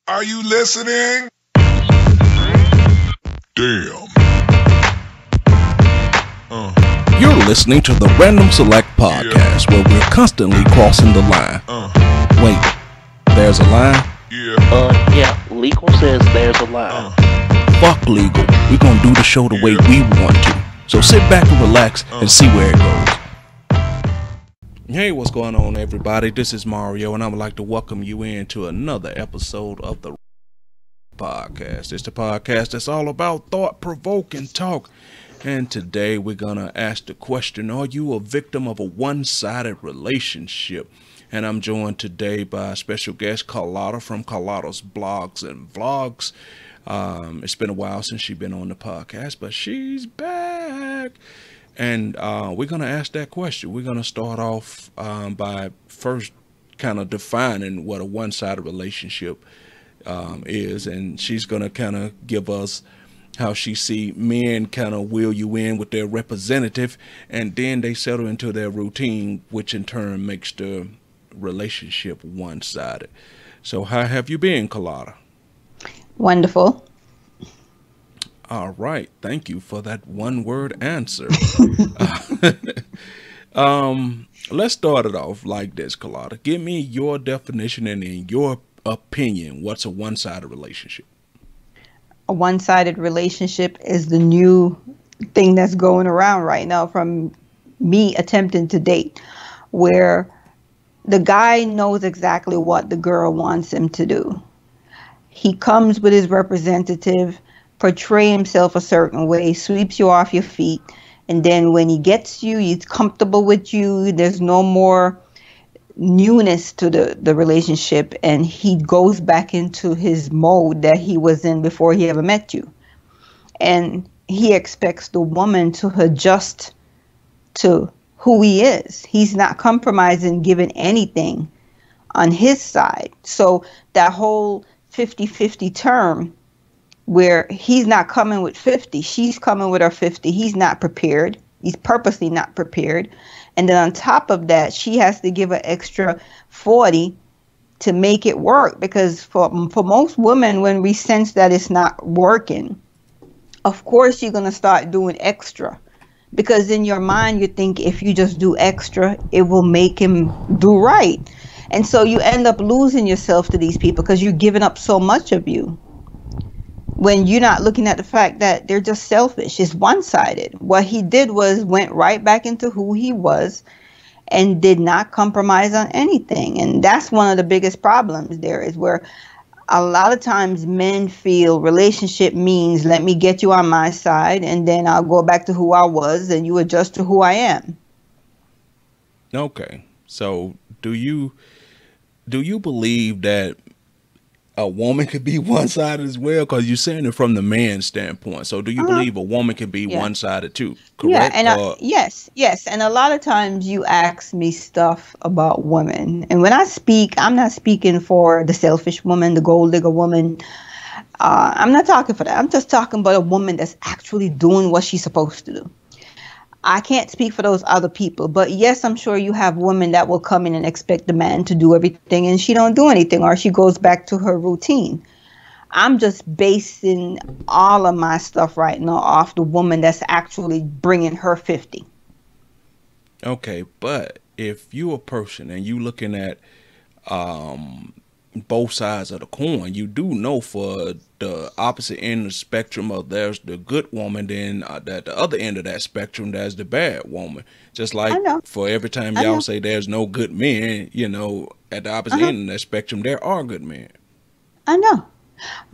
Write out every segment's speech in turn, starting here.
Are you listening? Damn. You're listening to the Random Select Podcast, where we're constantly crossing the line. Wait, there's a line? Yeah, legal says there's a line. Fuck legal. We're gonna do the show the way we want to. So sit back and relax and see where it goes. Hey, what's going on, everybody? This is Mario, and I would like to welcome you into another episode of the podcast. It's the podcast that's all about thought-provoking talk. And today we're gonna ask the question, are you a victim of a one-sided relationship? And I'm joined today by a special guest, Carlota, from Carlota's Blogs and Vlogs. It's been a while since she's been on the podcast, but she's back. And we're going to ask that question. We're going to start off by first kind of defining what a one-sided relationship is. And she's going to kind of give us how she see men kind of wheel you in with their representative, and then they settle into their routine, which in turn makes the relationship one-sided. So how have you been, Carlota? Wonderful. All right. Thank you for that one-word answer. Let's start it off like this, Carlota. Give me your definition and in your opinion, what's a one-sided relationship? A one-sided relationship is the new thing that's going around right now from me attempting to date, where the guy knows exactly what the girl wants him to do. He comes with his representative, portray himself a certain way, sweeps you off your feet, and then when he gets you, he's comfortable with you. There's no more newness to the relationship, and he goes back into his mode that he was in before he ever met you. And he expects the woman to adjust to who he is. He's not compromising, giving anything on his side. So that whole 50-50 term where he's not coming with 50, she's coming with her 50. He's not prepared. He's purposely not prepared. And then on top of that, she has to give an extra 40 to make it work. Because for most women, when we sense that it's not working, of course, you're going to start doing extra. Because in your mind, you think if you just do extra, it will make him do right. And so you end up losing yourself to these people because you're giving up so much of you, when you're not looking at the fact that they're just selfish. It's one-sided. What he did was went right back into who he was and did not compromise on anything. And that's one of the biggest problems there, is where a lot of times men feel relationship means let me get you on my side and then I'll go back to who I was and you adjust to who I am. Okay. So do you believe that a woman could be one-sided as well? Because you're saying it from the man's standpoint. So do you believe a woman can be one-sided too? Correct? Yeah, and yes. And a lot of times you ask me stuff about women. And when I speak, I'm not speaking for the selfish woman, the gold digger woman. I'm not talking for that. I'm just talking about a woman that's actually doing what she's supposed to do. I can't speak for those other people, but yes, I'm sure you have women that will come in and expect the man to do everything and she don't do anything, or she goes back to her routine. I'm just basing all of my stuff right now off the woman that's actually bringing her 50. Okay, but if you a person and you looking at both sides of the coin, you do know for the opposite end of the spectrum of there's the good woman, then at the other end of that spectrum there's the bad woman. Just like for every time y'all say there's no good men, you know, at the opposite end of that spectrum there are good men. I know,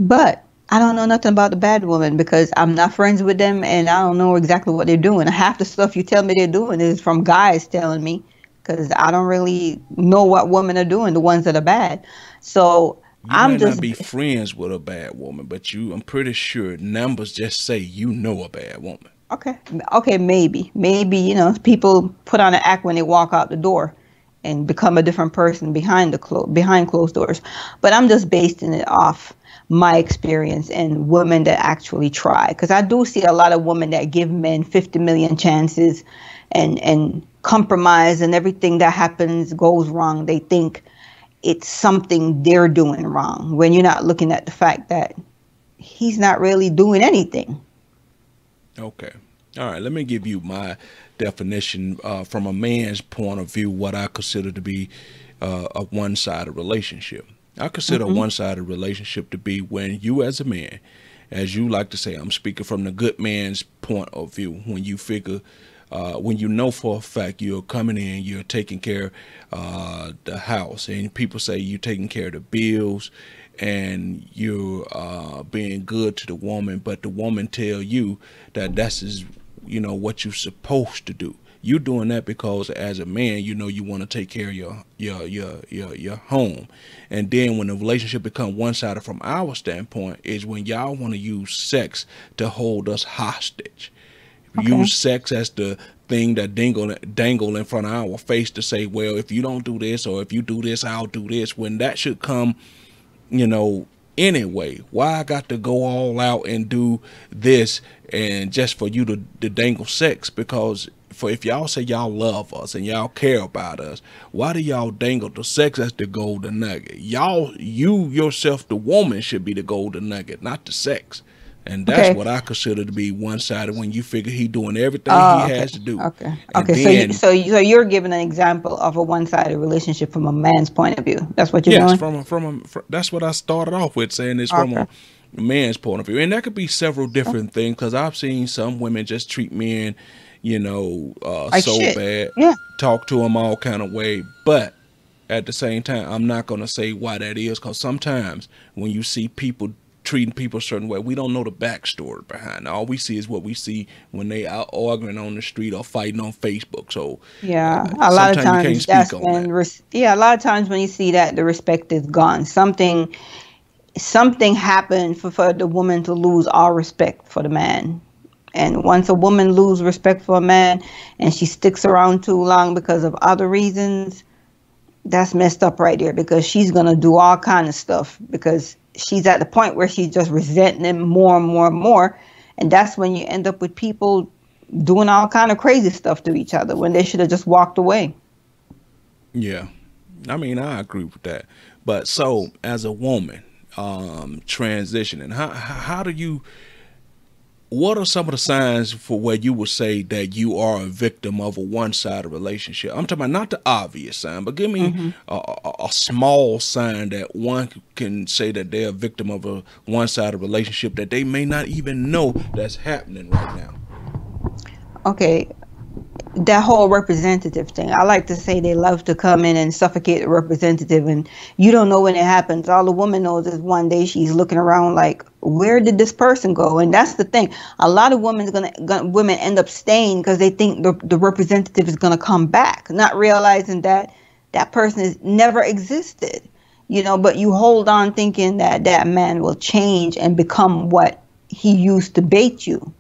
but I don't know nothing about the bad woman because I'm not friends with them and I don't know exactly what they're doing. Half the stuff you tell me they're doing is from guys telling me, because I don't really know what women are doing, the ones that are bad. So you might not be friends with a bad woman, but I'm pretty sure numbers just say you know a bad woman. Okay, maybe, you know, people put on an act when they walk out the door and become a different person behind closed doors. But I'm just basing it off my experience and women that actually try, because I do see a lot of women that give men 50 million chances and compromise, and everything that happens goes wrong. They think it's something they're doing wrong, when you're not looking at the fact that he's not really doing anything. Okay. All right. Let me give you my definition from a man's point of view, what I consider to be a one-sided relationship. I consider a one-sided relationship to be when you as a man, as you like to say, I'm speaking from the good man's point of view, when you figure, when you know for a fact you're coming in, you're taking care of the house, and people say you're taking care of the bills, and you're being good to the woman, but the woman tell you that that's what you're supposed to do. You're doing that because as a man, you want to take care of your home. And then when the relationship becomes one-sided from our standpoint is when y'all want to use sex to hold us hostage. Okay. Use sex as the thing that dangle in front of our face to say, well, if you don't do this, or if you do this, I'll do this, when that should come anyway. Why I got to go all out and do this and just for you to dangle sex? Because if y'all say y'all love us and y'all care about us, why do y'all dangle the sex as the golden nugget? You yourself, the woman, should be the golden nugget, not the sex. And that's what I consider to be one-sided, when you figure he doing everything he has to do. Okay. And Okay. then, So you're giving an example of a one-sided relationship from a man's point of view. That's what you're yes, doing? that's what I started off with, saying it's from a man's point of view. And that could be several different things, because I've seen some women just treat men, like so shit. bad, Yeah. talk to them all kind of way. But at the same time, I'm not going to say why that is, because sometimes when you see people treating people a certain way, we don't know the backstory behind it. All we see is what we see when they out arguing on the street or fighting on Facebook. So Yeah, a lot of sometimes you times can't that's speak on when that. a lot of times when you see that, the respect is gone. Something happened for the woman to lose all respect for the man. And once a woman loses respect for a man and she sticks around too long because of other reasons, that's messed up right there, because she's gonna do all kind of stuff, because she's at the point where she's just resenting him more and more and more. And that's when you end up with people doing all kind of crazy stuff to each other when they should have just walked away. Yeah, I mean, I agree with that. But so as a woman, transitioning, how do you, what are some of the signs for where you would say that you are a victim of a one-sided relationship? I'm talking about not the obvious sign, but give me a small sign that one can say that they're a victim of a one-sided relationship that they may not even know that's happening right now. Okay, that whole representative thing. I like to say they love to come in and suffocate the representative, and you don't know when it happens. All the woman knows is one day she's looking around like, where did this person go? And that's the thing. A lot of women women end up staying because they think the representative is gonna come back, not realizing that that person has never existed. But you hold on thinking that that man will change and become what he used to bait you.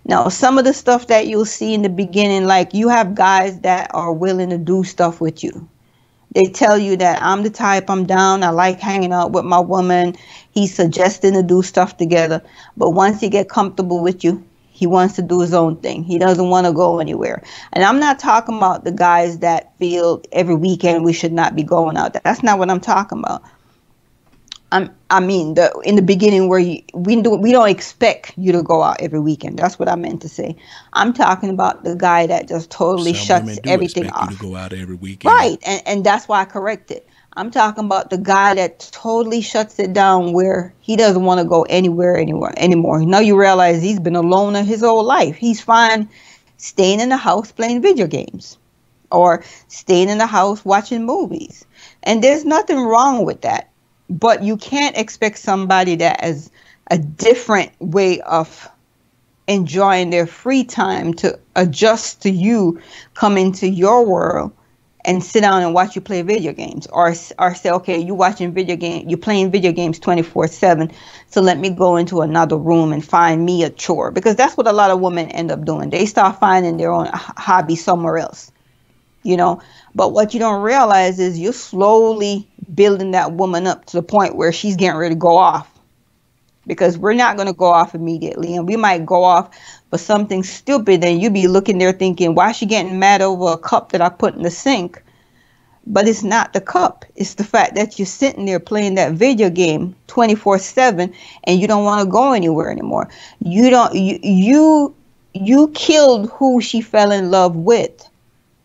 Now, some of the stuff that you'll see in the beginning, like you have guys that are willing to do stuff with you. They tell you that I'm the type, I'm down, I like hanging out with my woman. He's suggesting to do stuff together. But once he get comfortable with you, he wants to do his own thing. He doesn't want to go anywhere. And I'm not talking about the guys that feel every weekend we should not be going out. That's not what I'm talking about. I mean, in the beginning where we don't expect you to go out every weekend. That's what I meant to say. I'm talking about the guy that just totally shuts everything off. You to go out every weekend. Right, and that's why I corrected. I'm talking about the guy that totally shuts it down, where he doesn't want to go anywhere anymore. Now you realize he's been a loner his whole life. He's fine staying in the house playing video games, or staying in the house watching movies. And there's nothing wrong with that. But you can't expect somebody that has a different way of enjoying their free time to adjust to you, come into your world and sit down and watch you play video games, or say, okay, you're playing video games 24/7. So let me go into another room and find me a chore, because that's what a lot of women end up doing. They start finding their own hobby somewhere else. But what you don't realize is you're slowly building that woman up to the point where she's getting ready to go off, because we're not going to go off immediately, and we might go off for something stupid, and you be looking there thinking, why is she getting mad over a cup that I put in the sink? But it's not the cup. It's the fact that you're sitting there playing that video game 24/7 and you don't want to go anywhere anymore. You killed who she fell in love with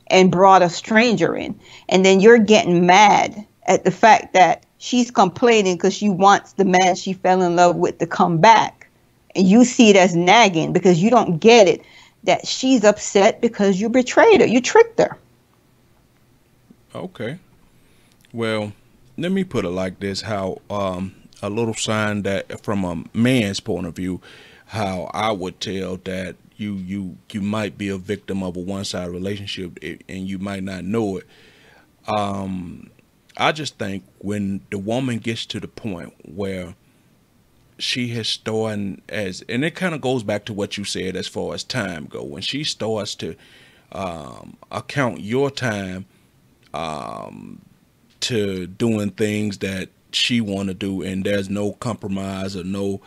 and brought a stranger in. And then you're getting mad at the fact that she's complaining because she wants the man she fell in love with to come back. And you see it as nagging because you don't get it, that she's upset because you betrayed her. You tricked her. Okay. Well, let me put it like this, how a little sign that from a man's point of view, how I would tell that you might be a victim of a one-sided relationship and you might not know it. I just think when the woman gets to the point where she has started as, and it kind of goes back to what you said as far as time go, when she starts to account your time to doing things that she want to do, and there's no compromise or no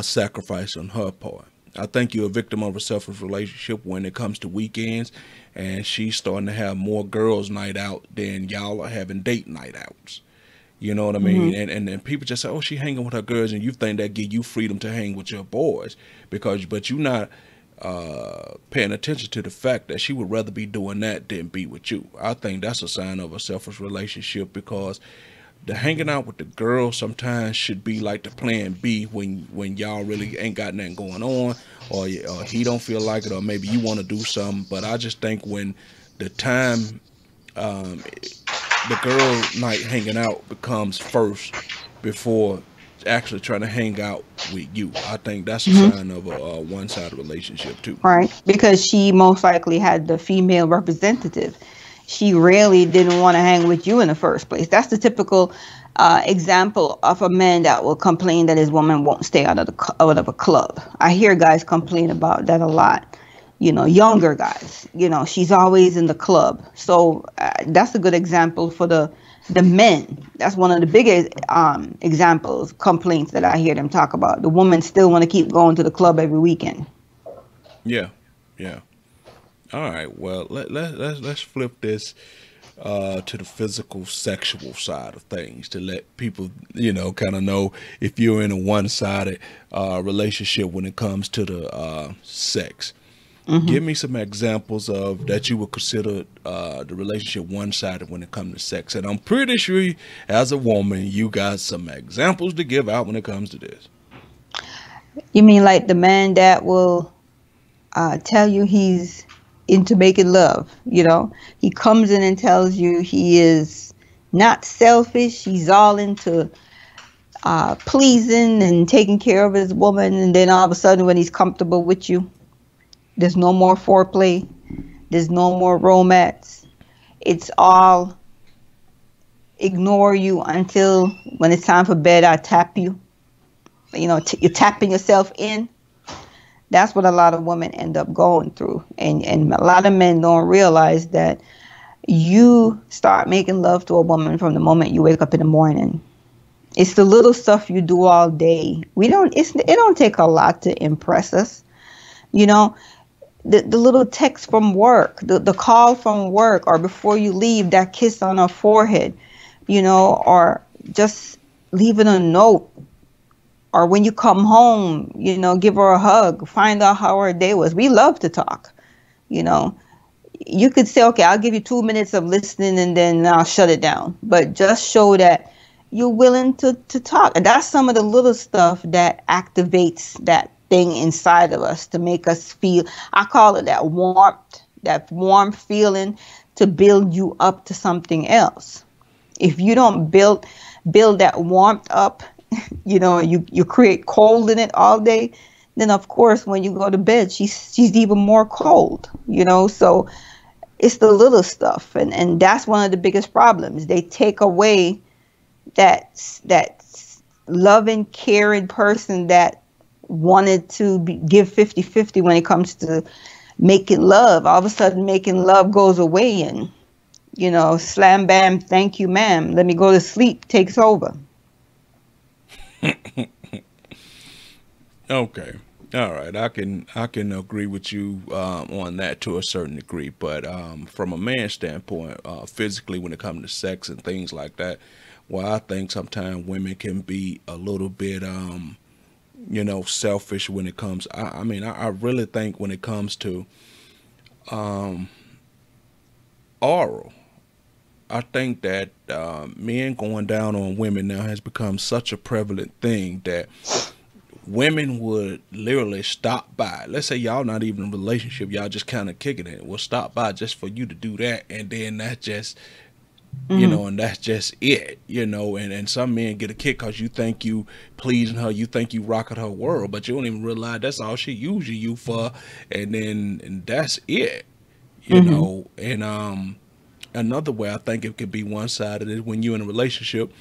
sacrifice on her part. I think you're a victim of a selfish relationship when it comes to weekends, and she's starting to have more girls' night out than y'all are having date night outs. You know what I mean? And people just say, oh, she hanging with her girls, and you think that give you freedom to hang with your boys, but you're not paying attention to the fact that she would rather be doing that than be with you. I think that's a sign of a selfish relationship, because the hanging out with the girl sometimes should be like the plan B when y'all really ain't got nothing going on, or he don't feel like it, or maybe you want to do something. But I just think when the time, the girl night hanging out becomes first before actually trying to hang out with you, I think that's a sign of a one-sided relationship too. Right, because she most likely had the female representative. She really didn't want to hang with you in the first place. That's the typical example of a man that will complain that his woman won't stay out of a club. I hear guys complain about that a lot. You know, younger guys. You know, she's always in the club. So that's a good example for the men. That's one of the biggest examples, complaints that I hear them talk about. The women still want to keep going to the club every weekend. Yeah, yeah. All right, well, let's flip this to the physical, sexual side of things, to let people, kind of know if you're in a one-sided relationship when it comes to the sex. Give me some examples of that you would consider the relationship one-sided when it comes to sex. And I'm pretty sure as a woman, you got some examples to give out when it comes to this. You mean like the man that will tell you he's into making love? He comes in and tells you he is not selfish. He's all into pleasing and taking care of his woman. And then all of a sudden when he's comfortable with you, there's no more foreplay. There's no more romance. It's all ignore you until when it's time for bed, I tap you. You're tapping yourself in. That's what a lot of women end up going through. And a lot of men don't realize that you start making love to a woman from the moment you wake up in the morning. It's the little stuff you do all day. It don't take a lot to impress us. The little text from work, the call from work, or before you leave, that kiss on her forehead, or just leaving a note. Or when you come home, give her a hug, find out how her day was. We love to talk. You could say, okay, I'll give you 2 minutes of listening and then I'll shut it down. But just show that you're willing to talk. And that's some of the little stuff that activates that thing inside of us to make us feel, I call it that warm feeling, to build you up to something else. If you don't build that warmth up, you create cold in it all day, then of course when you go to bed she's even more cold. So it's the little stuff, and that's one of the biggest problems. They take away that loving, caring person that wanted to give 50-50 when it comes to making love. All of a sudden making love goes away, and slam bam, thank you ma'am, let me go to sleep takes over. Okay. All right, I can agree with you on that to a certain degree, but from a man's standpoint, physically when it comes to sex and things like that, well, I think sometimes women can be a little bit selfish when it comes. I mean, I really think when it comes to oral, I think that men going down on women now has become such a prevalent thing that women would literally stop by. Let's say y'all not even in a relationship, y'all just kind of kicking it. Will stop by just for you to do that, and then that's just and that's just it, and some men get a kick because you think you pleasing her, you think you rocking her world, but you don't even realize that's all she using you for, and that's it, and another way I think it could be one-sided is when you're in a relationship,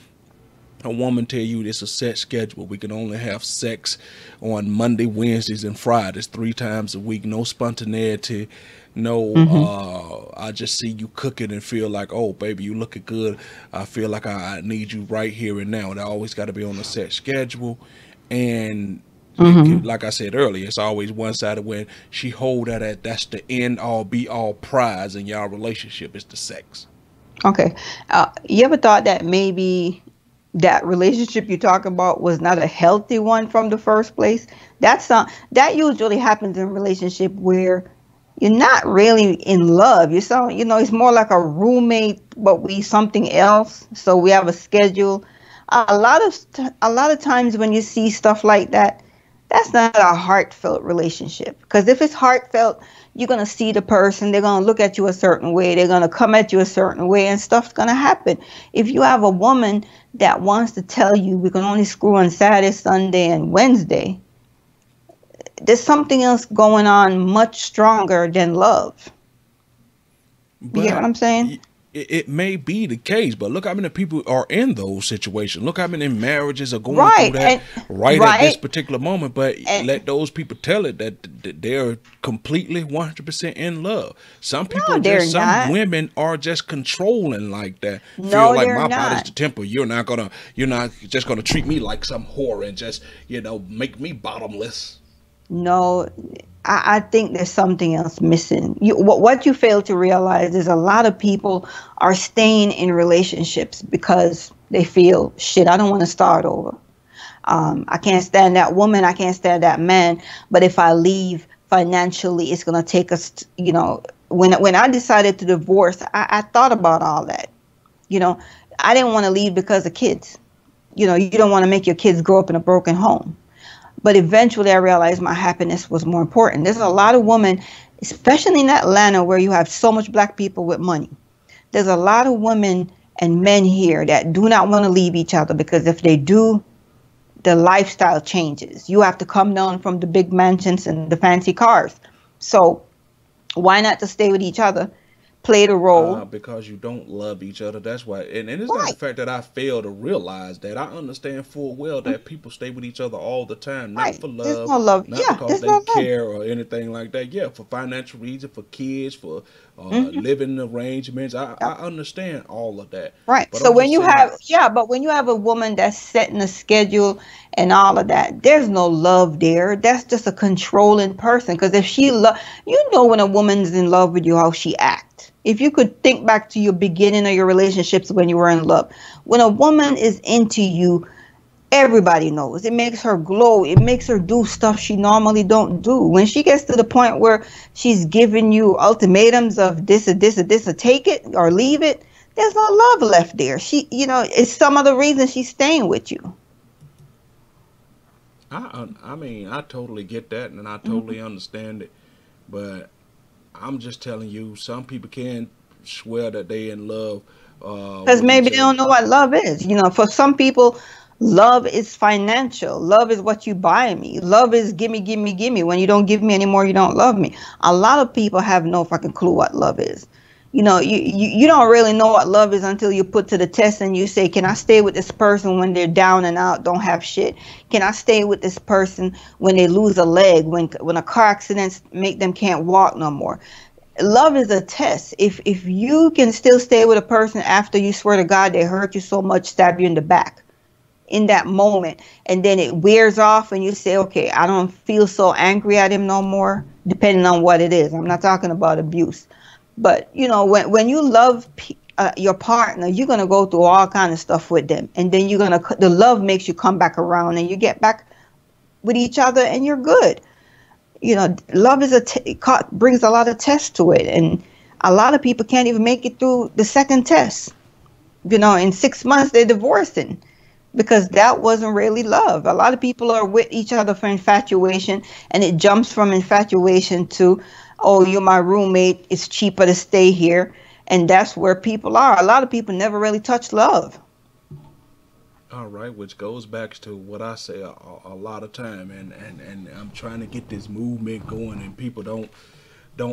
a woman tell you it's a set schedule. We can only have sex on Monday, Wednesdays, and Fridays 3 times a week. No spontaneity. No, I just see you cooking and feel like, oh, baby, you looking good. I feel like I need you right here and now. And I always got to be on a set schedule. And like I said earlier, it's always one-sided when she hold that's the end all be all prize in y'all relationship is the sex. Okay. You ever thought that maybe that relationship you talk about was not a healthy one from the first place? That usually happens in a relationship where you're not really in love. It's more like a roommate, but we something else. So we have a schedule. A lot of times when you see stuff like that, that's not a heartfelt relationship. Because if it's heartfelt, you're going to see the person, they're going to look at you a certain way, they're going to come at you a certain way, and stuff's going to happen. If you have a woman that wants to tell you we can only screw on Saturday, Sunday, and Wednesday, there's something else going on much stronger than love. You get what I'm saying? It may be the case, but look how many people are in those situations. Look how many marriages are going through that at this particular moment. But let those people tell it that they're completely 100% in love. Some people, some women are just controlling like that. No, feel like they're my not. body's the temple. You're not just gonna treat me like some whore and just make me bottomless. No, I think there's something else missing. What you fail to realize is a lot of people are staying in relationships because they feel, shit, I don't want to start over. I can't stand that woman. I can't stand that man. But if I leave financially, it's going to take us, when I decided to divorce, I thought about all that. I didn't want to leave because of kids. You don't want to make your kids grow up in a broken home. But eventually I realized my happiness was more important. There's a lot of women, especially in Atlanta where you have so much black people with money. There's a lot of women and men here that do not want to leave each other because if they do, the lifestyle changes. You have to come down from the big mansions and the fancy cars. So why not to stay with each other? Play the role because you don't love each other. That's why, and it's not the fact that I fail to realize that. I understand full well that people stay with each other all the time, not for love, there's no love. not because they care or anything like that. Yeah, for financial reasons, for kids, for living arrangements. I understand all of that. Right. But so when you have a woman that's setting a schedule and all of that, there's no love there. That's just a controlling person. Because if she when a woman's in love with you, how she acts. If you could think back to your beginning of your relationships when you were in love, when a woman is into you, everybody knows. It makes her glow. It makes her do stuff she normally don't do. When she gets to the point where she's giving you ultimatums of this or this or this or take it or leave it, there's no love left there. It's some other reason she's staying with you. I totally get that and I totally understand it, but I'm just telling you, some people can swear that they in love. Because maybe they don't know what love is. For some people, love is financial. Love is what you buy me. Love is gimme, gimme, gimme. When you don't give me anymore, you don't love me. A lot of people have no fucking clue what love is. You don't really know what love is until you put to the test and you say, can I stay with this person when they're down and out, don't have shit? Can I stay with this person when they lose a leg, when a car accident make them can't walk no more? Love is a test. If you can still stay with a person after you swear to God they hurt you so much, stab you in the back, in that moment, and then it wears off and you say, okay, I don't feel so angry at him no more, depending on what it is. I'm not talking about abuse, but you know, when you love your partner, you're going to go through all kind of stuff with them, and then the love makes you come back around and you get back with each other and you're good. You know, love is brings a lot of tests to it, and a lot of people can't even make it through the second test. You know, in 6 months they're divorcing because that wasn't really love. A lot of people are with each other for infatuation, and it jumps from infatuation to, oh, you're my roommate, it's cheaper to stay here. And that's where people are. A lot of people never really touch love. All right, which goes back to what I say a lot of time, and I'm trying to get this movement going, and people don't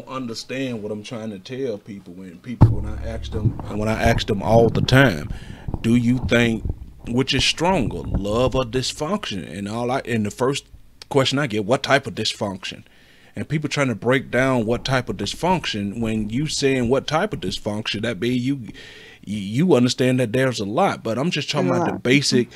understand what I'm trying to tell people. When I ask them all the time, do you think which is stronger, love or dysfunction? And the first question I get, what type of dysfunction? And people trying to break down what type of dysfunction. When you saying what type of dysfunction, that be you understand that there's a lot, but I'm just talking about the basic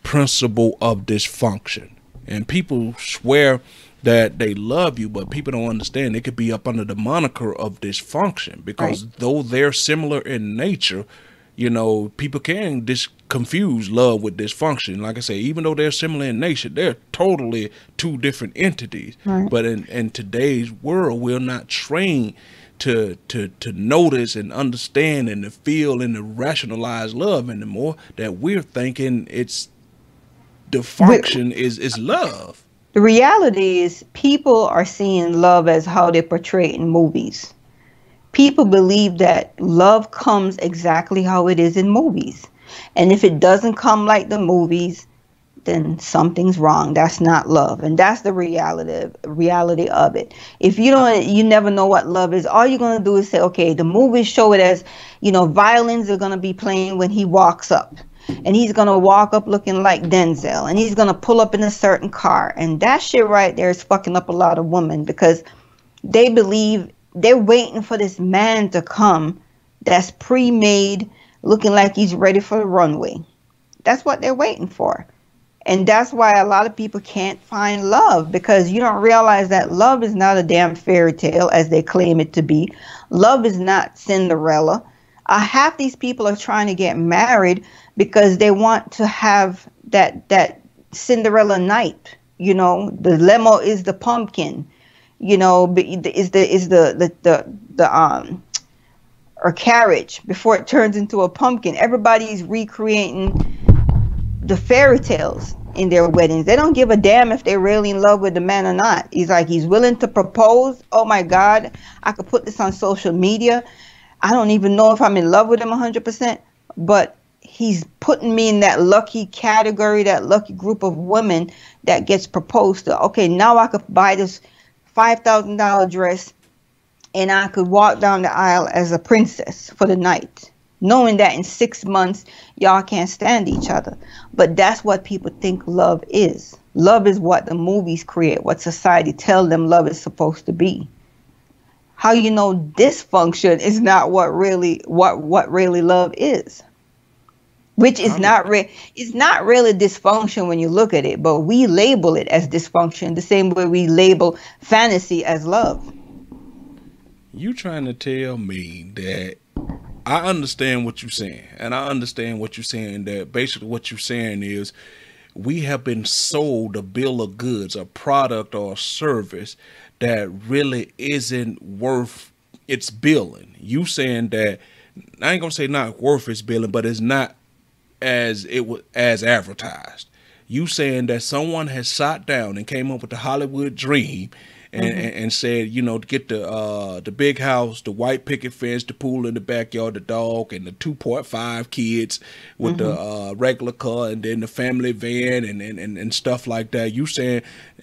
principle of dysfunction. And people swear that they love you, but people don't understand it could be up under the moniker of dysfunction, because though they're similar in nature, you know, people can confuse love with dysfunction. Like I say, even though they're similar in nature, they're totally two different entities. But in today's world, we're not trained to notice and understand and to feel and to rationalize love anymore, that we're thinking it's dysfunction is love. The reality is people are seeing love as how they portray it in movies. People believe that love comes exactly how it is in movies. And if it doesn't come like the movies, then something's wrong. That's not love. And that's the reality of it. If you never know what love is, all you're going to do is say, okay, the movies show it as, you know, violins are going to be playing when he walks up. And he's going to walk up looking like Denzel. And he's going to pull up in a certain car. And that shit right there is fucking up a lot of women, because they believe they're waiting for this man to come that's pre-made, looking like he's ready for the runway. That's what they're waiting for. And that's why a lot of people can't find love, because you don't realize that love is not a damn fairy tale as they claim it to be. Love is not Cinderella. Half these people are trying to get married because they want to have that Cinderella night. You know, the limo is the pumpkin. You know, or carriage before it turns into a pumpkin. Everybody's recreating the fairy tales in their weddings. They don't give a damn if they're really in love with the man or not. He's willing to propose. Oh my God, I could put this on social media. I don't even know if I'm in love with him 100%, but he's putting me in that lucky category, that lucky group of women that gets proposed to. Okay, now I could buy this $5,000 dress and I could walk down the aisle as a princess for the night, knowing that in 6 months y'all can't stand each other. But that's what people think love is. Love is what the movies create, what society tells them love is supposed to be. How you know dysfunction is not what really love is. Which is it's not really dysfunction when you look at it, but we label it as dysfunction the same way we label fantasy as love. You trying to tell me that I understand what you're saying, and I understand what you're saying, that basically what you're saying is we have been sold a bill of goods, a product or a service that really isn't worth its billing. You saying that, I ain't gonna say not worth its billing, but it's not as advertised. You saying that someone has sat down and came up with the Hollywood dream and said, you know, to get the big house, the white picket fence, the pool in the backyard, the dog, and the 2.5 kids with the regular car, and then the family van and stuff like that. You saying,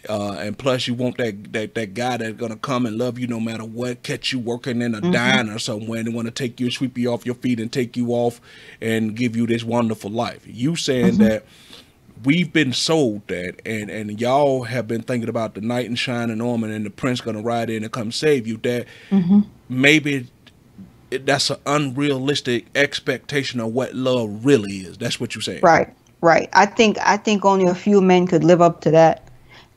and plus you want that guy that's gonna come and love you no matter what, catch you working in a diner somewhere, and want to take you, sweep you off your feet, and take you off and give you this wonderful life. You saying that we've been sold that, and y'all have been thinking about the knight in shining armor and the prince gonna ride in and come save you, that maybe that's an unrealistic expectation of what love really is. That's what you're saying. Right. Right. I think only a few men could live up to that.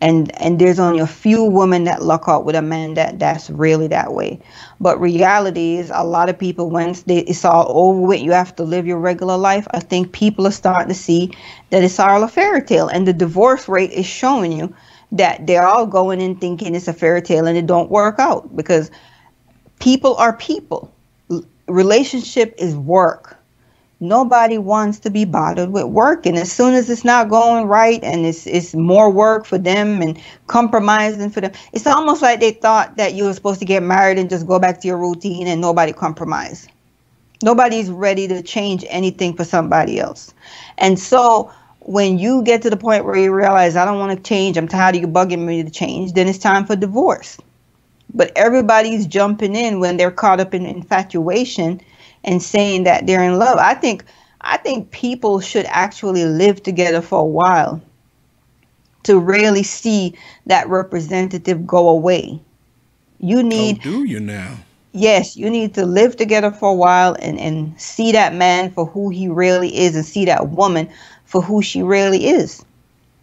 And there's only a few women that luck out with a man that's really that way. But reality is a lot of people, once it's all over with, you have to live your regular life. I think people are starting to see that it's all a fairy tale, and the divorce rate is showing you that they're all going in thinking it's a fairy tale and it don't work out, because people are people. Relationship is work. Nobody wants to be bothered with work, and as soon as it's not going right and it's more work for them and compromising for them, it's almost like they thought that you were supposed to get married and just go back to your routine and nobody compromise. Nobody's ready to change anything for somebody else. And so when you get to the point where you realize, I don't want to change, I'm tired of you bugging me to change, then it's time for divorce. But everybody's jumping in when they're caught up in infatuation and saying that they're in love. I think people should actually live together for a while to really see that representative go away. You need, Oh, do you now? yes, you need to live together for a while and see that man for who he really is, and see that woman for who she really is.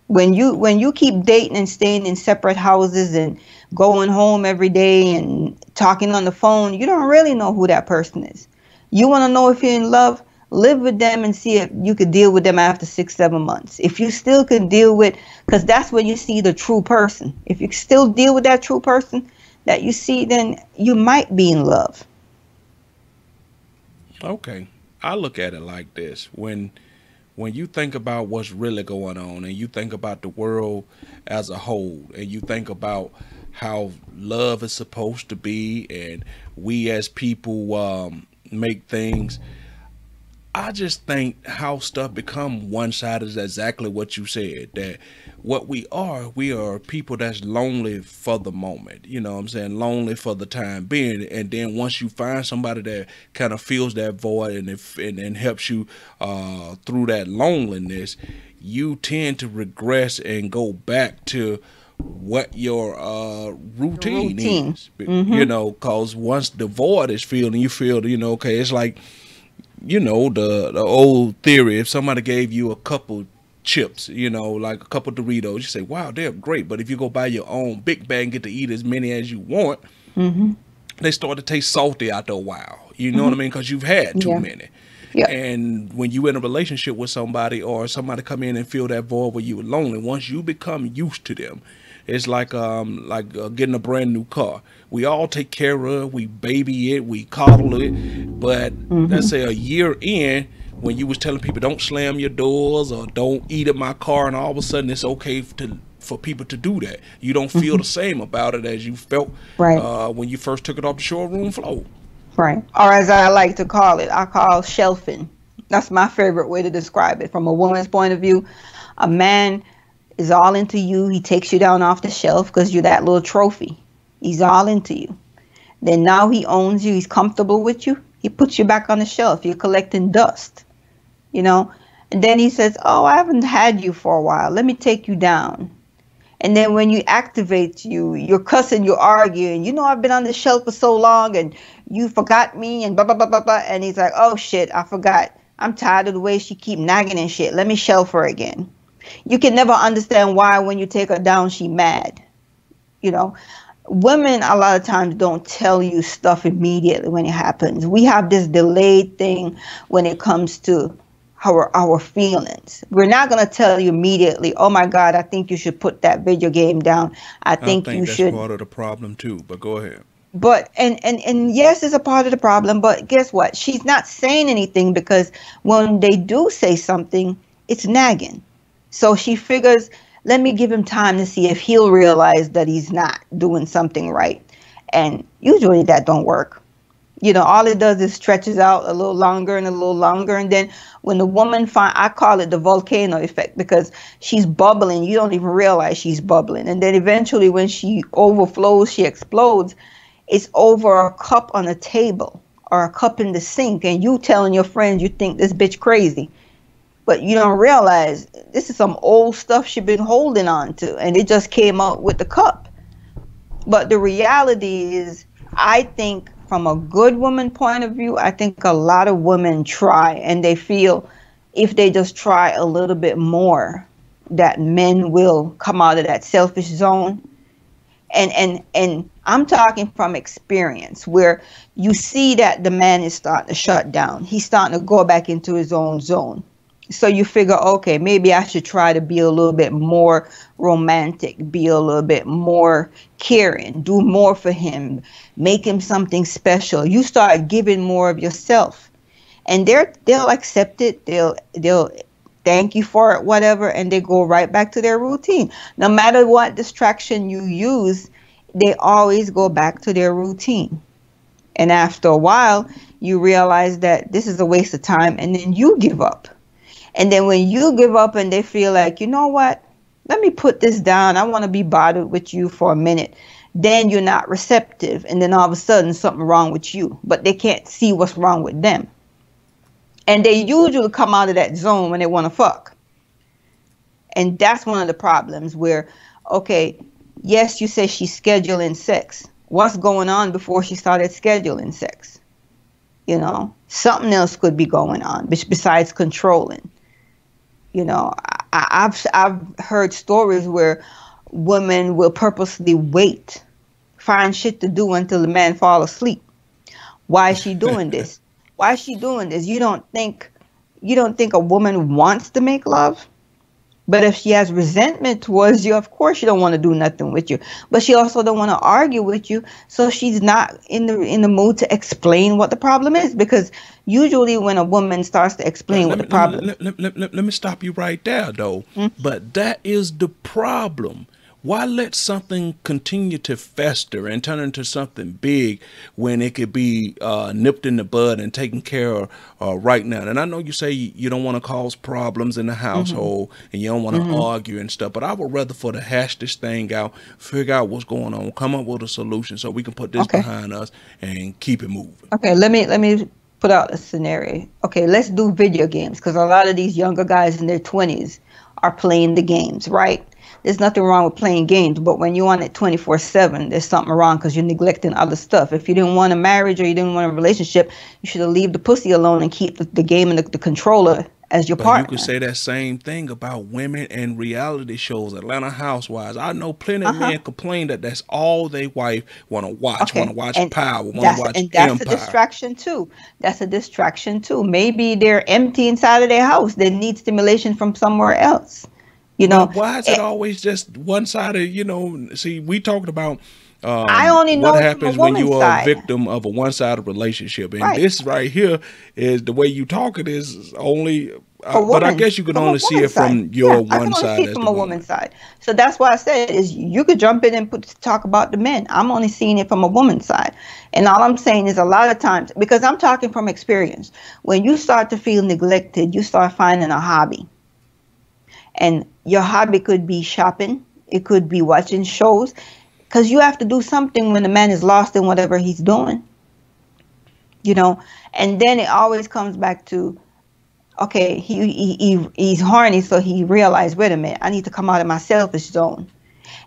When you keep dating and staying in separate houses and going home every day and talking on the phone, you don't really know who that person is. You want to know if you're in love, live with them and see if you could deal with them after 6, 7 months. If you still can deal with, because that's when you see the true person. If you still deal with that true person that you see, then you might be in love. Okay. I look at it like this. When you think about what's really going on, and you think about the world as a whole, and you think about how love is supposed to be, and we as people make things, I just think how stuff become one-sided is exactly what you said. That what we are people that's lonely for the moment. You know what I'm saying? Lonely for the time being. And then once you find somebody that kind of fills that void and helps you through that loneliness, you tend to regress and go back to what your routine Routine. is. You Mm-hmm. know, cause once the void is filled and you feel, okay, it's like, the old theory, if somebody gave you a couple chips, like a couple Doritos, you say, wow, they're great. But if you go buy your own big bag and get to eat as many as you want, Mm-hmm. they start to taste salty after a while. You know what I Mm-hmm. mean? Because you've had too Yeah. many. Yeah. And when you in a relationship with somebody, or somebody come in and fill that void where you were lonely, once you become used to them, it's like getting a brand new car. We all take care of it, we baby it, we coddle it, but let's Mm-hmm. say a year in, when you was telling people don't slam your doors or don't eat in my car, and all of a sudden it's okay for people to do that. You don't feel Mm-hmm. the same about it as you felt Right. when you first took it off the showroom floor. Right. Or as I like to call it, I call shelving. That's my favorite way to describe it. From a woman's point of view, a man is all into you. He takes you down off the shelf because you're that little trophy. He's all into you. Then now he owns you. He's comfortable with you. He puts you back on the shelf. You're collecting dust, you know. And then he says, "Oh, I haven't had you for a while. Let me take you down." And then when you activate, you're cussing, you're arguing. You know, I've been on the shelf for so long, and you forgot me, and blah blah blah blah blah. And he's like, "Oh shit, I forgot. I'm tired of the way she keep nagging and shit. Let me shelf her again." You can never understand why when you take her down, she mad. You know, women a lot of times don't tell you stuff immediately when it happens. We have this delayed thing when it comes to our feelings. We're not going to tell you immediately, "Oh my God, I think you should put that video game down. I I think you think that's should." part of the problem too, but go ahead. But and yes, it's a part of the problem, but guess what? She's not saying anything, because when they do say something, it's nagging. So she figures, let me give him time to see if he'll realize that he's not doing something right. And usually that don't work. You know, all it does is stretches out a little longer and a little longer. And then when the woman I call it the volcano effect, because she's bubbling. You don't even realize she's bubbling. And then eventually when she overflows, she explodes. It's over a cup on a table or a cup in the sink. And you telling your friends you think this bitch crazy. But you don't realize this is some old stuff she been holding on to. And it just came out with the cup. But the reality is, I think from a good woman point of view, I think a lot of women try and they feel if they just try a little bit more, that men will come out of that selfish zone. And I'm talking from experience, where you see that the man is starting to shut down. He's starting to go back into his own zone. So you figure, okay, maybe I should try to be a little bit more romantic, be a little bit more caring, do more for him, make him something special. You start giving more of yourself, and they'll accept it. They'll thank you for it, whatever, and they go right back to their routine. No matter what distraction you use, they always go back to their routine. And after a while, you realize that this is a waste of time, and then you give up. And then when you give up and they feel like, you know what, let me put this down, I want to be bothered with you for a minute, then you're not receptive. And then all of a sudden something wrong with you, but they can't see what's wrong with them. And they usually come out of that zone when they want to fuck. And that's one of the problems where, okay, yes, you say she's scheduling sex. What's going on before she started scheduling sex? You know, something else could be going on besides controlling. You know, I've heard stories where women will purposely wait, find shit to do until the man fall asleep. Why is she doing this? Why is she doing this? You don't think a woman wants to make love? But if she has resentment towards you, of course she don't want to do nothing with you. But she also don't want to argue with you, so she's not in the mood to explain what the problem is. Because usually when a woman starts to explain what the problem, let me stop you right there, though. But that is the problem. Why let something continue to fester and turn into something big when it could be nipped in the bud and taken care of right now? And I know you say you don't want to cause problems in the household and you don't want to argue and stuff, but I would rather for to hash this thing out, figure out what's going on, come up with a solution so we can put this behind us and keep it moving. Okay, let me put out a scenario. Okay, let's do video games, because a lot of these younger guys in their 20s are playing the games, right? There's nothing wrong with playing games, but when you're on it 24/7, there's something wrong, because you're neglecting other stuff. If you didn't want a marriage or you didn't want a relationship, you should have leave the pussy alone and keep the game and the controller as your partner. You could say that same thing about women and reality shows, Atlanta Housewives. I know plenty of men complain that that's all they wife want to watch, want to watch Power, want to watch Empire. That's a distraction too. That's a distraction too. Maybe they're empty inside of their house. They need stimulation from somewhere else. You know, but why is it always just one sided? You know, see, we talked about I only know what happens when you are side. a victim of a one-sided relationship, and this right here is the way you talk. It is only, but I guess you can only see it from your one side. I can only see it from a woman's side. So that's why I said is you could jump in and talk about the men. I'm only seeing it from a woman's side, and all I'm saying is a lot of times, because I'm talking from experience, when you start to feel neglected, you start finding a hobby. And your hobby could be shopping. It could be watching shows, because you have to do something when the man is lost in whatever he's doing. You know, and then it always comes back to, okay, he's horny, so he realized, wait a minute, I need to come out of my selfish zone.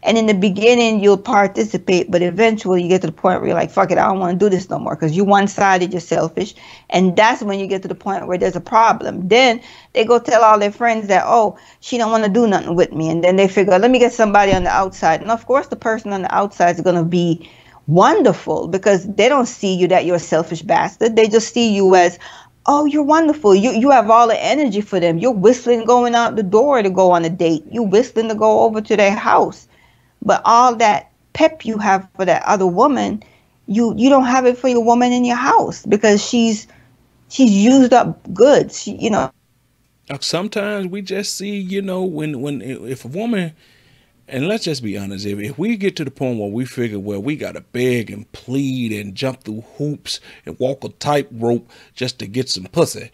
And in the beginning, you'll participate, but eventually you get to the point where you're like, fuck it, I don't want to do this no more, because you're one-sided, you're selfish. And that's when you get to the point where there's a problem. Then they go tell all their friends that, oh, she don't want to do nothing with me. And then they figure, let me get somebody on the outside. And of course, the person on the outside is going to be wonderful, because they don't see you that you're a selfish bastard. They just see you as, oh, you're wonderful. You have all the energy for them. You're whistling going out the door to go on a date. You're whistling to go over to their house. But all that pep you have for that other woman, you don't have it for your woman in your house, because she's used up goods. You know. Sometimes we just see, you know, if a woman, and let's just be honest, if we get to the point where we figure, well, we got to beg and plead and jump through hoops and walk a tightrope just to get some pussy,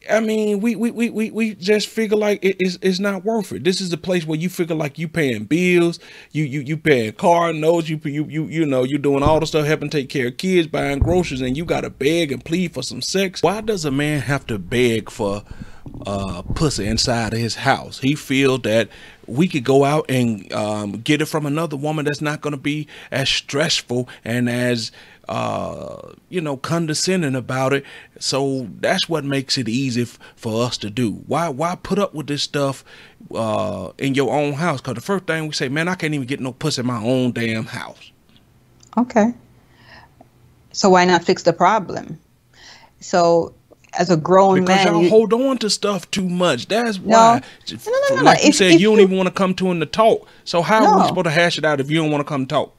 I mean, we just figure like it's not worth it. This is the place where you figure like you paying bills, you paying car notes, you know, you're doing all the stuff, helping take care of kids, buying groceries, and you gotta beg and plead for some sex. Why does a man have to beg for pussy inside of his house? He feel that we could go out and get it from another woman that's not going to be as stressful and as condescending about it. So that's what makes it easy for us to do. Why put up with this stuff in your own house? Because the first thing we say, man, I can't even get no pussy in my own damn house. Okay. So why not fix the problem? So as a grown because man, y'all hold on to stuff too much. That's no, why. no. Like you said, you don't you even want to come to him to talk. So how are we supposed to hash it out if you don't want to come talk?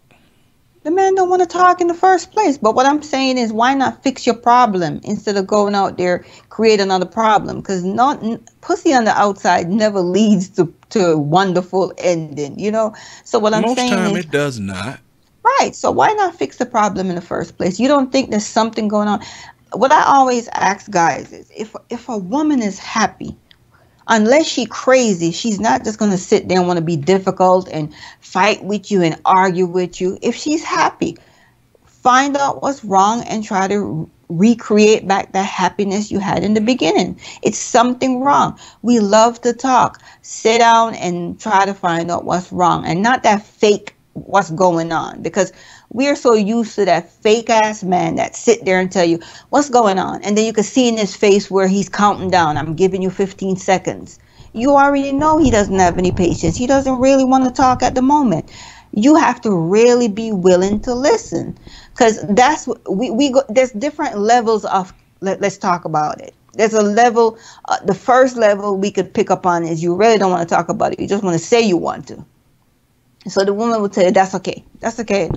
The man don't want to talk in the first place. But what I'm saying is, why not fix your problem instead of going out there create another problem? Because pussy on the outside never leads to a wonderful ending, you know. So what I'm saying is, most time it does not. Right. So why not fix the problem in the first place? You don't think there's something going on? What I always ask guys is, if a woman is happy, unless she's crazy, she's not just going to sit there and want to be difficult and fight with you and argue with you. If she's happy, find out what's wrong and try to recreate back that happiness you had in the beginning. It's something wrong. We love to talk. Sit down and try to find out what's wrong, and not that fake what's going on, because we're so used to that fake ass man that sit there and tell you what's going on, and then you can see in his face where he's counting down, I'm giving you 15 seconds. You already know he doesn't have any patience. He doesn't really want to talk at the moment. You have to really be willing to listen, because that's we go. There's different levels of let's talk about it. There's a level, the first level we could pick up on is you really don't want to talk about it. You just want to say you want to. So the woman would say, that's okay. That's okay.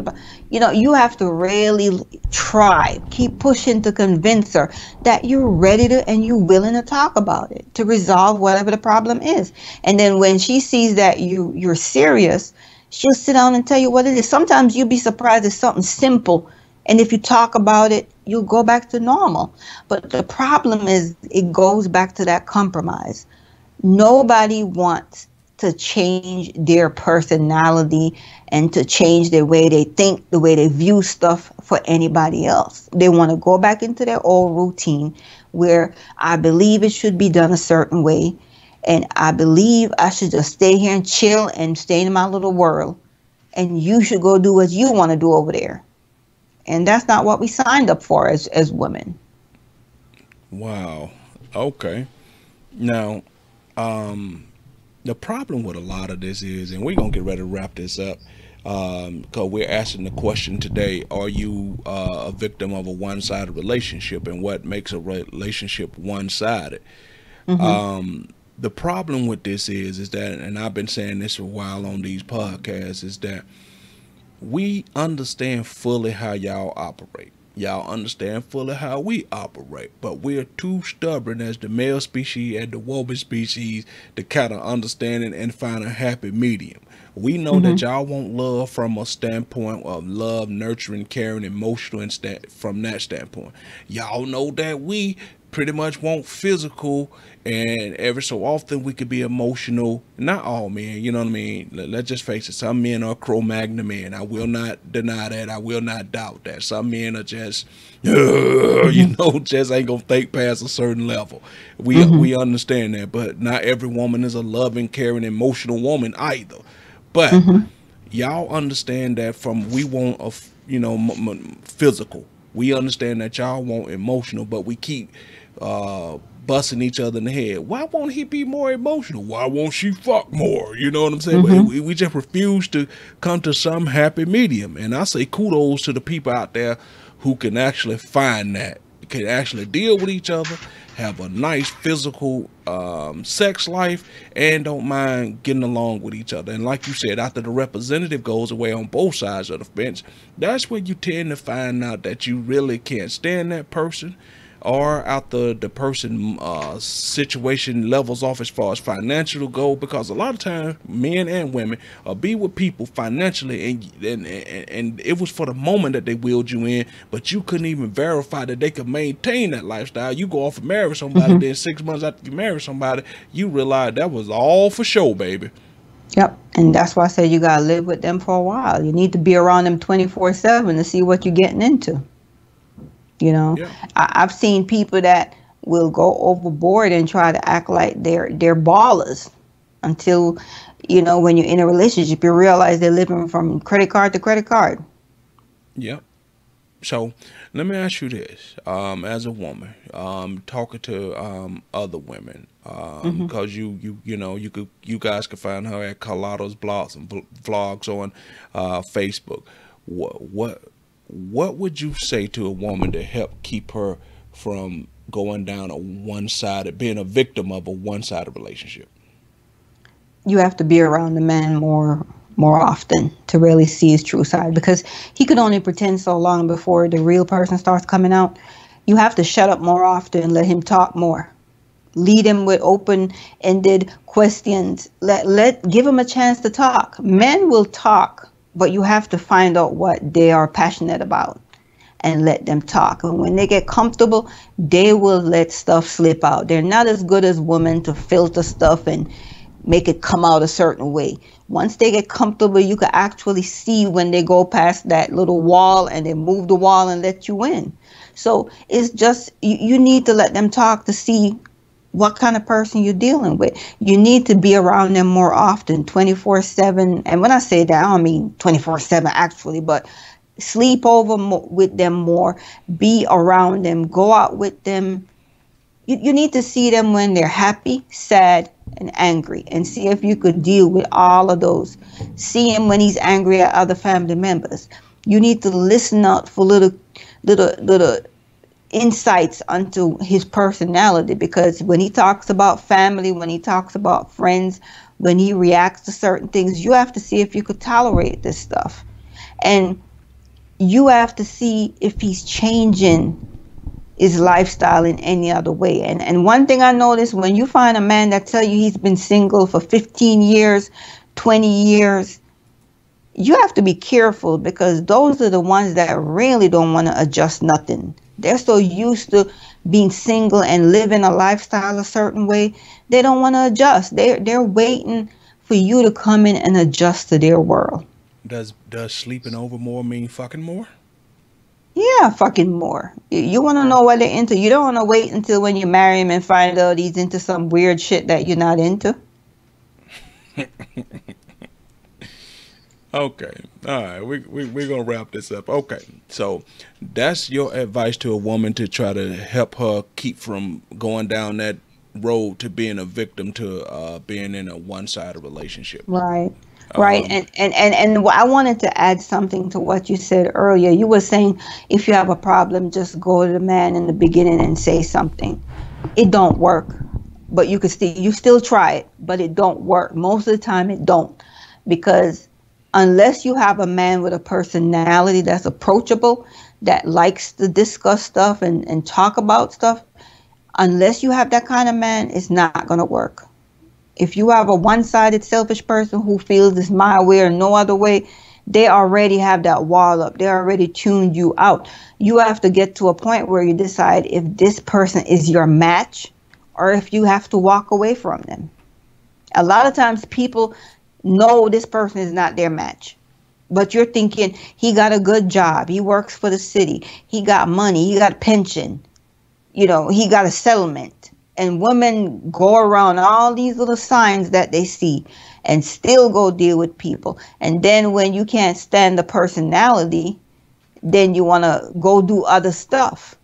You know, you have to really try, keep pushing to convince her that you're ready to and you're willing to talk about it, to resolve whatever the problem is. And then when she sees that you're serious, she'll sit down and tell you what it is. Sometimes you'll be surprised it's something simple. And if you talk about it, you'll go back to normal. But the problem is it goes back to that compromise. Nobody wants to change their personality and to change the way they think, the way they view stuff for anybody else. They want to go back into their old routine where I believe it should be done a certain way, and I believe I should just stay here and chill and stay in my little world, and you should go do what you want to do over there. And that's not what we signed up for as women. Wow. Okay. Now, the problem with a lot of this is, and we're going to get ready to wrap this up, because we're asking the question today, are you a victim of a one-sided relationship, and what makes a relationship one-sided? The problem with this is that, and I've been saying this for a while on these podcasts, is that we understand fully how y'all operate. Y'all understand fully how we operate, but we're too stubborn as the male species and the woman species to kind of understand it and find a happy medium. We know that y'all want love from a standpoint of love, nurturing, caring, emotional, and from that standpoint. Y'all know that we pretty much want physical, and every so often we could be emotional. Not all men, you know what I mean? Let's just face it, some men are Cro-Magnon men. I will not deny that. I will not doubt that. Some men are just, just ain't gonna think past a certain level. We understand that, but not every woman is a loving, caring, emotional woman either. But y'all understand that we want a, physical. We understand that y'all want emotional, but we keep busting each other in the head. Why won't he be more emotional? Why won't she fuck more? You know what I'm saying? But we just refuse to come to some happy medium. And I say kudos to the people out there who can actually find that, can actually deal with each other, have a nice physical sex life, and don't mind getting along with each other. And like you said, after the representative goes away on both sides of the fence, that's where you tend to find out that you really can't stand that person, or after the person situation levels off as far as financial go, because a lot of times men and women be with people financially, and it was for the moment that they wheeled you in, but you couldn't even verify that they could maintain that lifestyle. You go off and marry somebody, then 6 months after you marry somebody, you realize that was all for show, baby. Yep. And that's why I say you gotta live with them for a while. You need to be around them 24/7 to see what you're getting into. You know, yeah. I've seen people that will go overboard and try to act like they're ballers. until, when you're in a relationship, you realize they're living from credit card to credit card. Yep. So let me ask you this: as a woman, talking to other women, Hmm. because you guys can find her at Carlota's blogs and vlogs on Facebook. What would you say to a woman to help keep her from going down a one-sided, being a victim of a one-sided relationship? You have to be around the man more often to really see his true side, because he could only pretend so long before the real person starts coming out. You have to shut up more often and let him talk more. Lead him with open-ended questions. Give him a chance to talk. Men will talk, but you have to find out what they are passionate about and let them talk. And when they get comfortable, they will let stuff slip out. They're not as good as women to filter stuff and make it come out a certain way. Once they get comfortable, you can actually see when they go past that little wall and they move the wall and let you in. So it's just, you need to let them talk to see what kind of person you're dealing with. You need to be around them more often, 24/7. And when I say that, I don't mean 24/7 actually, but sleep over with them more, be around them, go out with them. You need to see them when they're happy, sad, and angry, and see if you could deal with all of those. See him when he's angry at other family members. You need to listen out for little insights onto his personality, because when he talks about family, when he talks about friends, when he reacts to certain things, you have to see if you could tolerate this stuff. And you have to see if he's changing his lifestyle in any other way. And one thing I noticed, when you find a man that tell you he's been single for 15 years, 20 years, you have to be careful, because those are the ones that really don't want to adjust nothing. They're so used to being single and living a lifestyle a certain way, they don't want to adjust. They're waiting for you to come in and adjust to their world. Does sleeping over more mean fucking more? Yeah, fucking more. You want to know what they're into. You don't want to wait until when you marry him and find out he's into some weird shit that you're not into. Okay. All right. We're going to wrap this up. Okay. So that's your advice to a woman to try to help her keep from going down that road to being a victim to being in a one-sided relationship. Right. Right. Um, And I wanted to add something to what you said earlier. You were saying if you have a problem, just go to the man in the beginning and say something. It don't work, but you still try it, but it don't work. Most of the time it don't, because unless you have a man with a personality that's approachable, that likes to discuss stuff and talk about stuff, unless you have that kind of man, it's not going to work. If you have a one-sided selfish person who feels it's my way or no other way, they already have that wall up. They already tuned you out. You have to get to a point where you decide if this person is your match or if you have to walk away from them. A lot of times people know this person is not their match, but you're thinking he got a good job, he works for the city, he got money, he got a pension, he got a settlement. And women go around all these little signs that they see and still go deal with people. And then when you can't stand the personality, then you want to go do other stuff.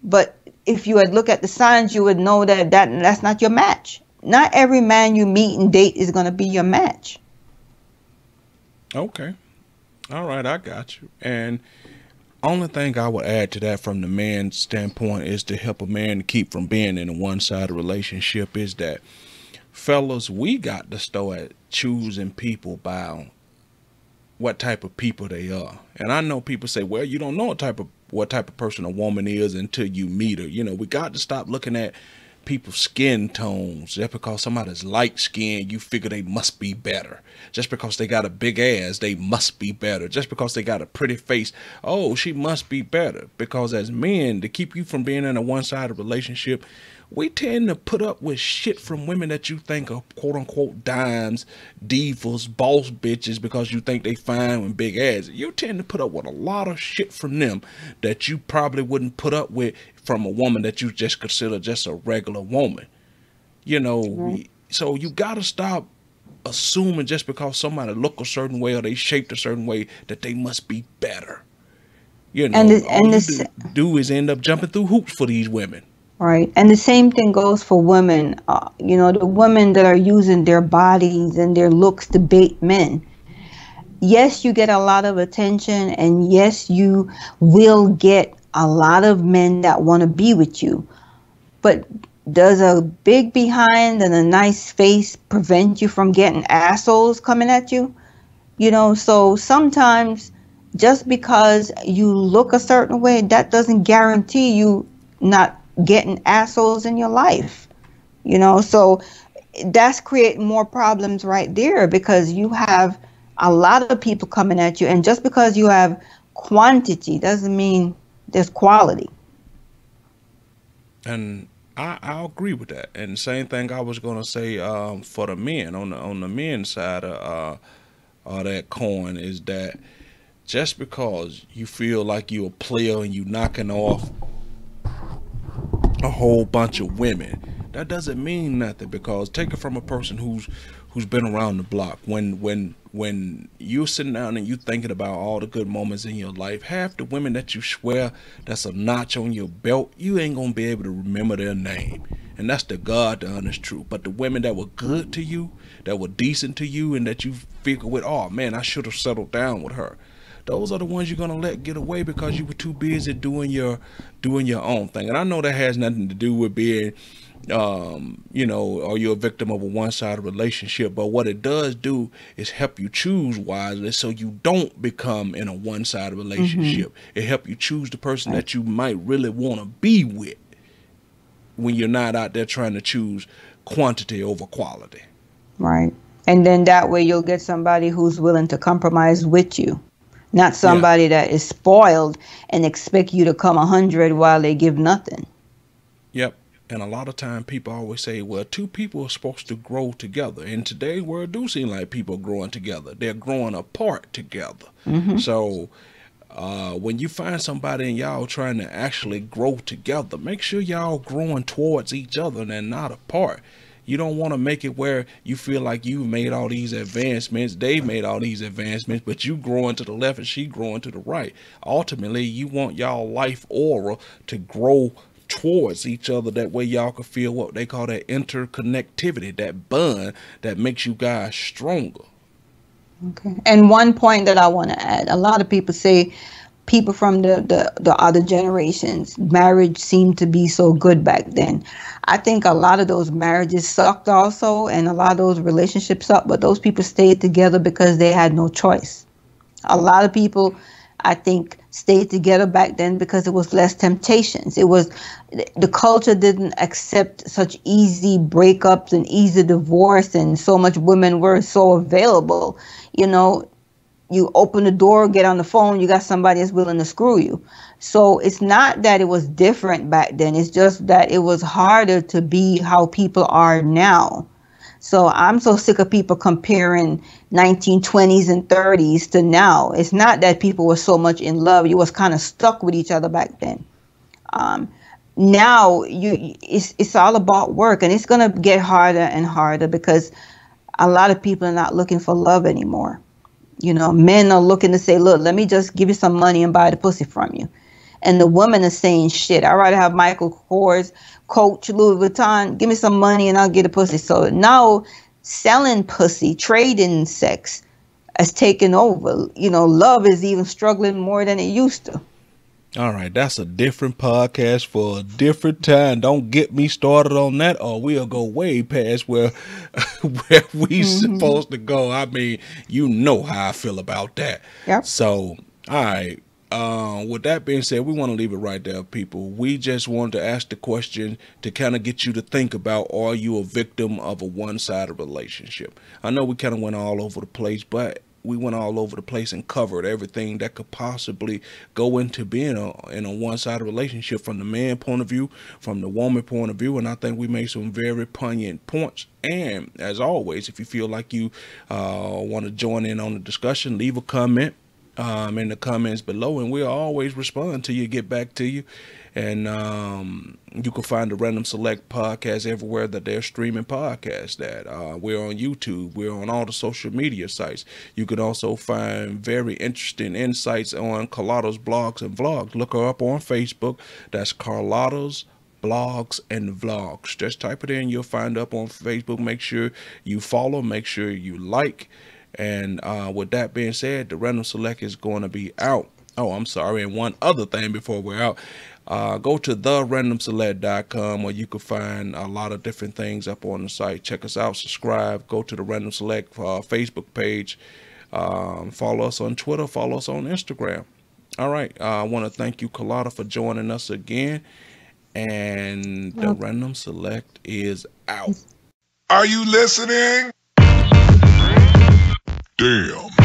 But if you had looked at the signs, you would know that's not your match. Not every man you meet and date is going to be your match. okay. All right. I got you. And only thing I would add to that from the man's standpoint is to help a man to keep from being in a one-sided relationship is that, fellas, we got to start choosing people by what type of people they are. And I know people say, well, you don't know what type of person a woman is until you meet her. We got to stop looking at people's skin tones. Just because somebody's light skinned, you figure they must be better. Just because they got a big ass, they must be better. Just because they got a pretty face, oh, she must be better. Because as men, to keep you from being in a one-sided relationship, we tend to put up with shit from women that you think are quote unquote dimes, divas, boss bitches because you think they fine with big ass. You tend to put up with a lot of shit from them that you probably wouldn't put up with from a woman that you just consider just a regular woman. Right. So you gotta stop assuming just because somebody look a certain way or they shaped a certain way that they must be better. You And know, the, all and you this do is end up jumping through hoops for these women. Right. And the same thing goes for women. The women that are using their bodies and their looks to bait men. Yes, you get a lot of attention, and yes, you will get a lot of men that want to be with you. But does a big behind and a nice face prevent you from getting assholes coming at you? So sometimes just because you look a certain way, that doesn't guarantee you not getting assholes in your life. So that's creating more problems right there, because you have a lot of people coming at you, and just because you have quantity doesn't mean there's quality. And I agree with that. And same thing I was gonna say for the men on the men's side of that coin is that just because you feel like you're a player and you knocking off a whole bunch of women, that doesn't mean nothing. Because take it from a person who's been around the block. When you're sitting down and you thinking about all the good moments in your life, half the women that you swear that's a notch on your belt, you ain't gonna be able to remember their name. And that's the God, the honest truth. But the women that were good to you, that were decent to you, and that you figure with, oh man, I should have settled down with her, those are the ones you're gonna let get away because you were too busy doing your own thing. And I know that has nothing to do with being are you a victim of a one-sided relationship? But what it does do is help you choose wisely, so you don't become in a one-sided relationship. It help you choose the person that you might really want to be with, when you're not out there trying to choose quantity over quality. Right. And then that way you'll get somebody who's willing to compromise with you, not somebody that is spoiled and expect you to come 100 while they give nothing. Yep. And a lot of time people always say, well, two people are supposed to grow together. And today, where it do seem like people are growing together, they're growing apart together. So when you find somebody and y'all trying to actually grow together, make sure y'all growing towards each other and not apart. You don't want to make it where you feel like you've made all these advancements, they've made all these advancements, but you growing to the left and she growing to the right. Ultimately, you want y'all life aura to grow towards each other. That way y'all can feel what they call that interconnectivity, that bond that makes you guys stronger. Okay. And one point that I want to add, a lot of people say people from the other generations, marriage seemed to be so good back then. I think a lot of those marriages sucked also, and a lot of those relationships sucked, but those people stayed together because they had no choice. A lot of people, I think, stayed together back then because it was less temptations. It was, the culture didn't accept such easy breakups and easy divorce, and so much women were so available. You open the door, get on the phone, you got somebody that's willing to screw you. So it's not that it was different back then. It's just that it was harder to be how people are now. So I'm so sick of people comparing 1920s and 30s to now. It's not that people were so much in love. You was kind of stuck with each other back then. Now it's all about work, and it's going to get harder and harder because a lot of people are not looking for love anymore. Men are looking to say, look, let me just give you some money and buy the pussy from you. And the women are saying, shit, I'd rather have Michael Kors, Coach, Louis Vuitton, give me some money and I'll get a pussy. So now selling pussy, trading sex has taken over. Love is even struggling more than it used to. All right, that's a different podcast for a different time. Don't get me started on that, or we'll go way past where we supposed to go. I mean, you know how I feel about that. Yep. So, all right. With that being said, we want to leave it right there, people. We just wanted to ask the question to kind of get you to think about, are you a victim of a one-sided relationship? I know we kind of went all over the place, but we went all over the place and covered everything that could possibly go into being in a one-sided relationship, from the man point of view, from the woman point of view. And I think we made some very poignant points. And as always, if you feel like you want to join in on the discussion, leave a comment. in the comments below, and we'll always respond to you, get back to you. And you can find the Random Select podcast everywhere that they're streaming podcasts at. We're on YouTube. We're on all the social media sites. You can also find very interesting insights on Carlota's blogs and vlogs. Look her up on Facebook. That's Carlota's blogs and vlogs. Just type it in. You'll find up on Facebook. Make sure you follow. Make sure you like. And with that being said, the Random Select is going to be out. Oh, I'm sorry. And one other thing before we're out. Go to therandomselect.com where you can find a lot of different things up on the site. Check us out, subscribe, go to the Random Select Facebook page, follow us on Twitter, follow us on Instagram. All right, I want to thank you, Carlota, for joining us again, and the Random Select is out. Are you listening? Damn.